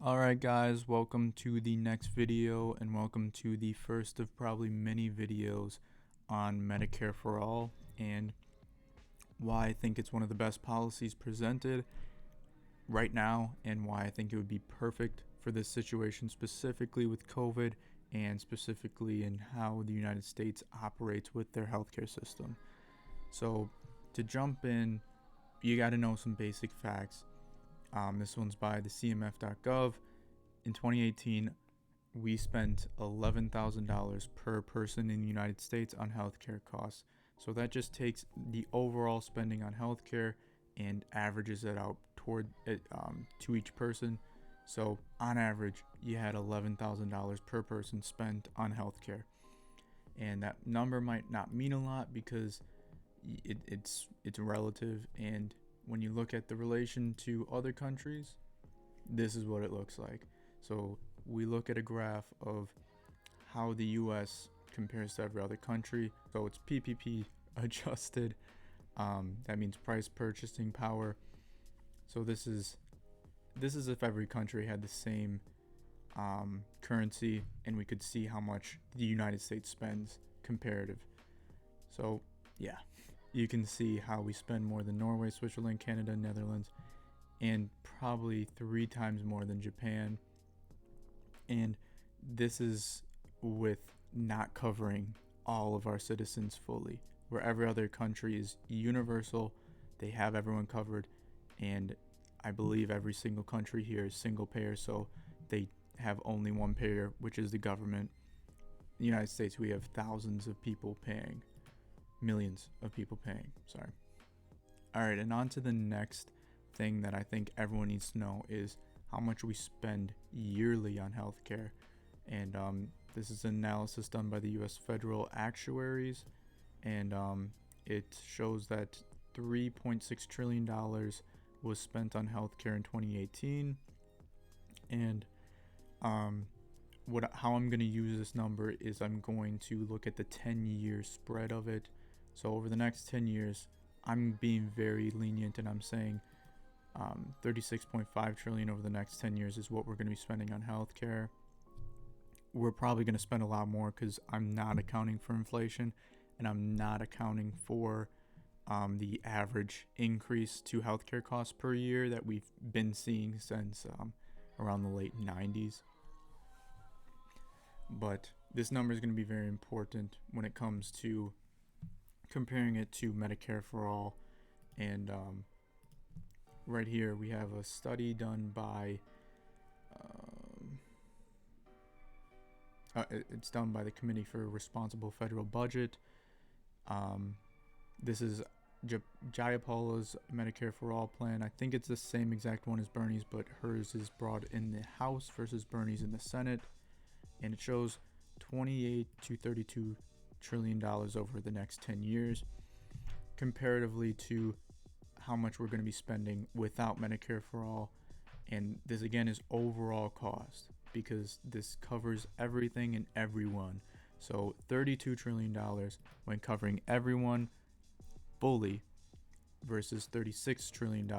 Alright guys, welcome to the next video and welcome to the first of probably many videos on Medicare for All and why I think it's one of the best policies presented right now and why I think it would be perfect for this situation, specifically with COVID and specifically in how the United States operates with their healthcare system. So to jump in, you got to know some basic facts. This one's by the cmf.gov. In 2018, we spent $11,000 per person in the United States on healthcare costs. So that just takes the overall spending on healthcare and averages it out toward it to each person. So on average, you had $11,000 per person spent on healthcare, and that number might not mean a lot because it's relative. And when you look at the relation to other countries, this is what it looks like. So we look at a graph of how the US compares to every other country. So it's PPP adjusted. That means price purchasing power. So this is if every country had the same currency and we could see how much the United States spends comparative. So yeah, you can see how we spend more than Norway, Switzerland, Canada, Netherlands, and probably 3 times more than Japan. And this is with not covering all of our citizens fully, where every other country is universal. They have everyone covered, and I believe every single country here is single payer, so they have only one payer, which is the government. In the United States, we have thousands of people paying, millions of people paying, sorry. All right, and on to the next thing that I think everyone needs to know is how much we spend yearly on healthcare. And this is an analysis done by the U.S. Federal Actuaries, and it shows that $3.6 trillion was spent on healthcare in 2018. And how I'm going to use this number is I'm going to look at the 10-year spread of it. So over the next 10 years, I'm being very lenient and I'm saying 36.5 trillion over the next 10 years is what we're going to be spending on healthcare. We're probably going to spend a lot more because I'm not accounting for inflation and I'm not accounting for the average increase to healthcare costs per year that we've been seeing since around the late 90s. But this number is going to be very important when it comes to comparing it to Medicare for All. And right here we have a study done by it's done by the Committee for Responsible Federal Budget. This is Jayapala's Medicare for All plan. I think it's the same exact one as Bernie's, but hers is brought in the House versus Bernie's in the Senate, and it shows 28 to 32 trillion dollars over the next 10 years comparatively to how much we're going to be spending without Medicare for All. And this again is overall cost because this covers everything and everyone. So $32 trillion when covering everyone fully versus $36 trillion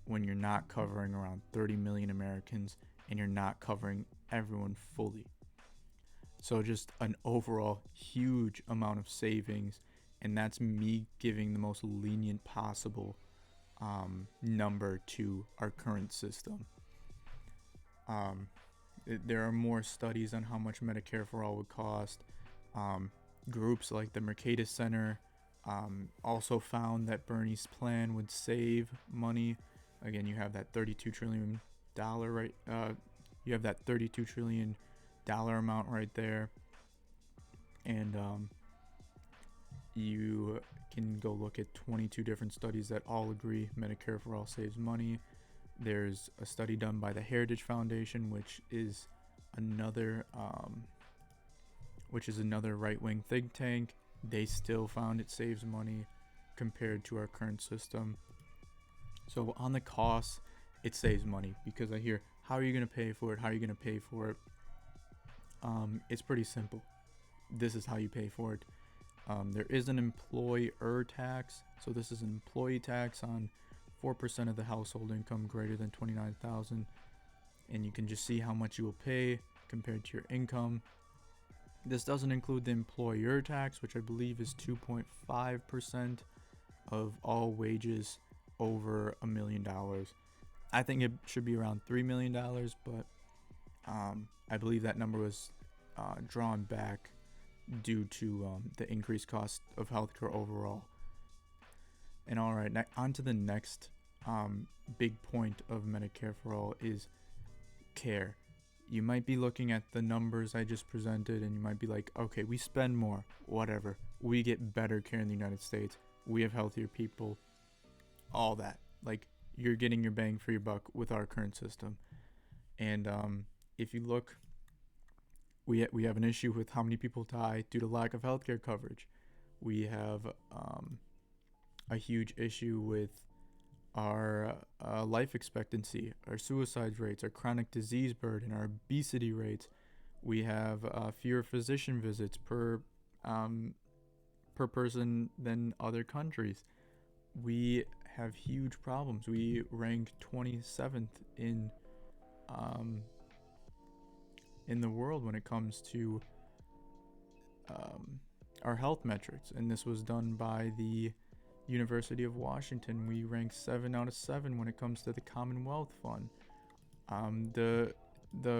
when you're not covering around 30 million Americans and you're not covering everyone fully. So just an overall huge amount of savings, and that's me giving the most lenient possible number to our current system. There are more studies on how much Medicare for All would cost. Groups like the Mercatus Center also found that Bernie's plan would save money. Again, you have that $32 trillion right. You have that $32 trillion amount right there, and you can go look at 22 different studies that all agree Medicare for All saves money. There's a study done by the Heritage Foundation, which is another right-wing think tank. They still found it saves money compared to our current system. So on the costs, it saves money because I hear, how are you going to pay for it? How are you going to pay for it? It's pretty simple. This is how you pay for it. There is an employer tax. So this is an employee tax on 4% of the household income greater than $29,000. and you can just see how much you will pay compared to your income. This doesn't include the employer tax, which I believe is 2.5% of all wages over $1 million. I think it should be around $3 million, but I believe that number was drawn back due to the increased cost of healthcare overall. And all right, on to the next big point of Medicare for All is care. You might be looking at the numbers I just presented and you might be like, okay, we spend more, whatever. We get better care in the United States. We have healthier people, all that. Like, you're getting your bang for your buck with our current system. And if you look, we have an issue with how many people die due to lack of healthcare coverage. We have a huge issue with our life expectancy, our suicide rates, our chronic disease burden, our obesity rates. We have fewer physician visits per person than other countries. We have huge problems. We rank 27th in the world when it comes to our health metrics, and this was done by the University of Washington. We rank 7 out of 7 when it comes to the Commonwealth Fund. The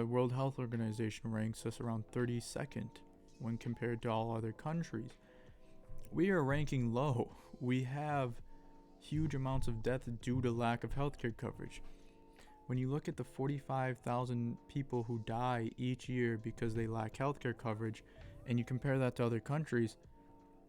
World Health Organization ranks us around 32nd when compared to all other countries. We are ranking low. We have huge amounts of death due to lack of healthcare coverage. When you look at the 45,000 people who die each year because they lack healthcare coverage, and you compare that to other countries,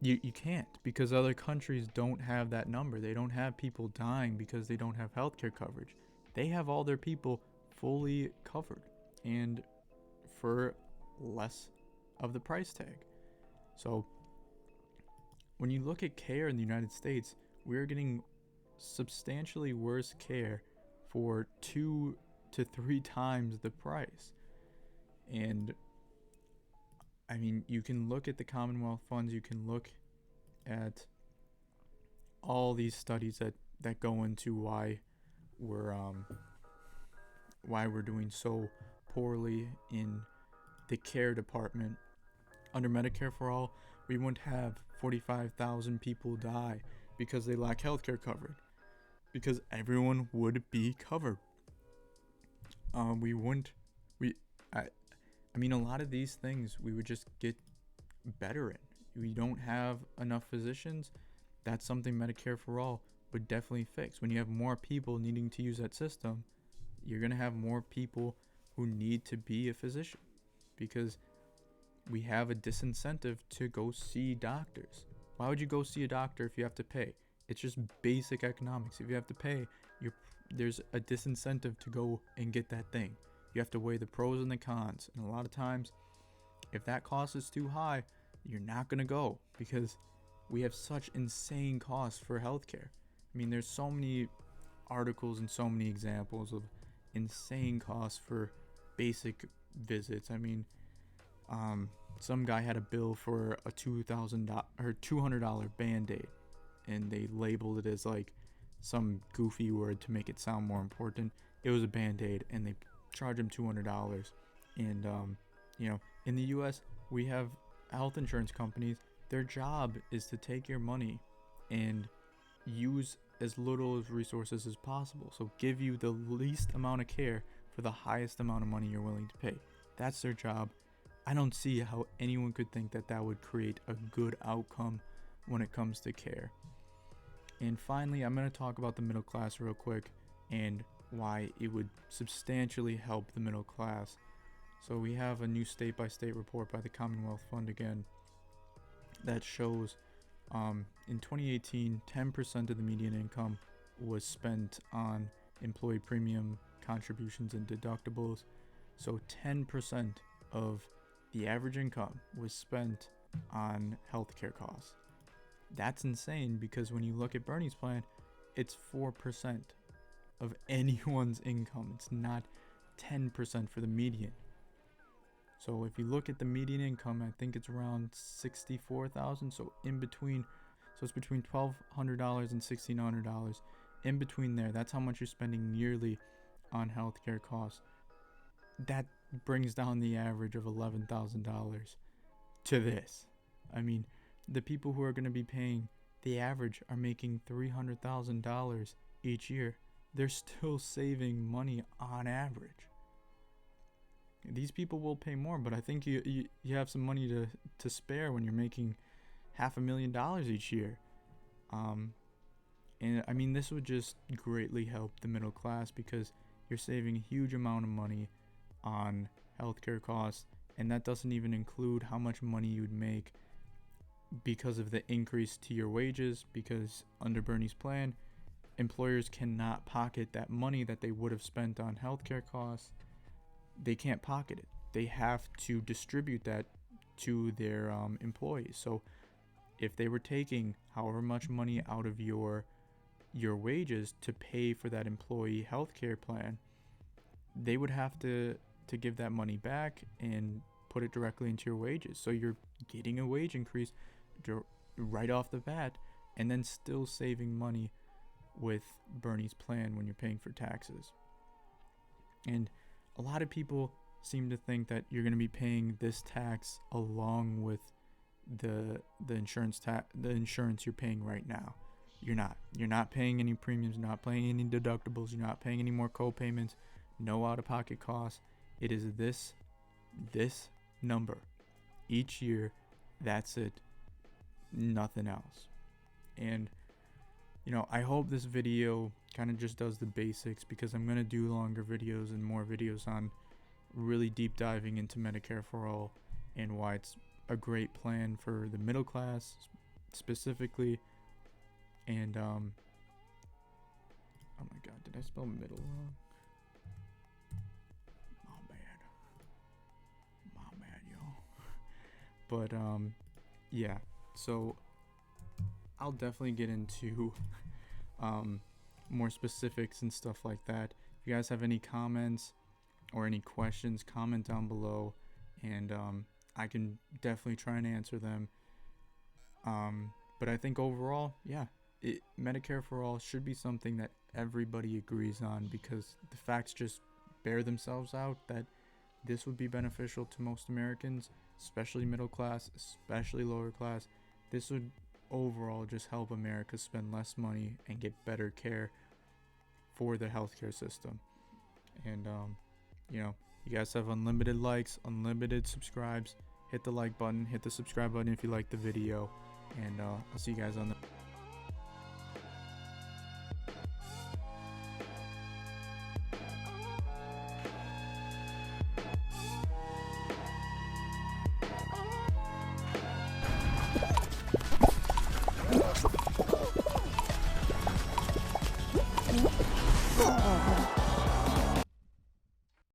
you can't, because other countries don't have that number. They don't have people dying because they don't have healthcare coverage. They have all their people fully covered and for less of the price tag. So when you look at care in the United States, we're getting substantially worse care for 2 to 3 times the price. And I mean, you can look at the Commonwealth funds, you can look at all these studies that go into why we're doing so poorly in the care department. Under Medicare for All, we wouldn't have 45,000 people die because they lack healthcare coverage, because everyone would be covered. I mean, a lot of these things we would just get better in. We don't have enough physicians. That's something Medicare for All would definitely fix. When you have more people needing to use that system, you're going to have more people who need to be a physician, because we have a disincentive to go see doctors. Why would you go see a doctor if you have to pay? It's just basic economics. If you have to pay, there's a disincentive to go and get that thing. You have to weigh the pros and the cons. And a lot of times, if that cost is too high, you're not going to go, because we have such insane costs for healthcare. I mean, there's so many articles and so many examples of insane costs for basic visits. I mean, some guy had a bill for a $200 Band-Aid, and they labeled it as like some goofy word to make it sound more important. It was a Band-Aid, and they charged him $200. And in the US, we have health insurance companies. Their job is to take your money and use as little of resources as possible, so give you the least amount of care for the highest amount of money you're willing to pay. That's their job. I don't see how anyone could think that would create a good outcome when it comes to care. And finally, I'm going to talk about the middle class real quick and why it would substantially help the middle class. So we have a new state-by-state report by the Commonwealth Fund again that shows in 2018, 10% of the median income was spent on employee premium contributions and deductibles. So 10% of the average income was spent on healthcare costs. That's insane, because when you look at Bernie's plan, it's 4% of anyone's income. It's not 10% for the median. So if you look at the median income, I think it's around $64,000. So it's between $1,200 and $1,600. In between there, that's how much you're spending yearly on healthcare costs. that brings down the average of $11,000 to this. I mean, the people who are going to be paying the average are making $300,000 each year. They're still saving money on average. These people will pay more, but I think you have some money to spare when you're making $500,000 each year. And I mean, this would just greatly help the middle class because you're saving a huge amount of money on healthcare costs, and that doesn't even include how much money you'd make because of the increase to your wages, because under Bernie's plan, employers cannot pocket that money that they would have spent on healthcare costs. They can't pocket it. They have to distribute that to their employees. So if they were taking however much money out of your wages to pay for that employee healthcare plan, they would have to give that money back and put it directly into your wages. So you're getting a wage increase right off the bat, and then still saving money with Bernie's plan when you're paying for taxes. And a lot of people seem to think that you're going to be paying this tax along with the insurance you're paying right now. You're not. You're not paying any premiums, you're not paying any deductibles, you're not paying any more co-payments, no out-of-pocket costs. It is this number each year. That's it. Nothing else. And I hope this video kind of just does the basics, because I'm going to do longer videos and more videos on really deep diving into Medicare for All and why it's a great plan for the middle class specifically. And oh my god, did I spell middle wrong? My bad, y'all. But yeah, so I'll definitely get into more specifics and stuff like that. If you guys have any comments or any questions, comment down below, and I can definitely try and answer them. But I think overall, yeah, Medicare for All should be something that everybody agrees on, because the facts just bear themselves out that this would be beneficial to most Americans, especially middle class, especially lower class. This would overall just help America spend less money and get better care for the healthcare system. And you guys have unlimited likes, unlimited subscribes. Hit the like button, hit the subscribe button if you like the video, and I'll see you guys on the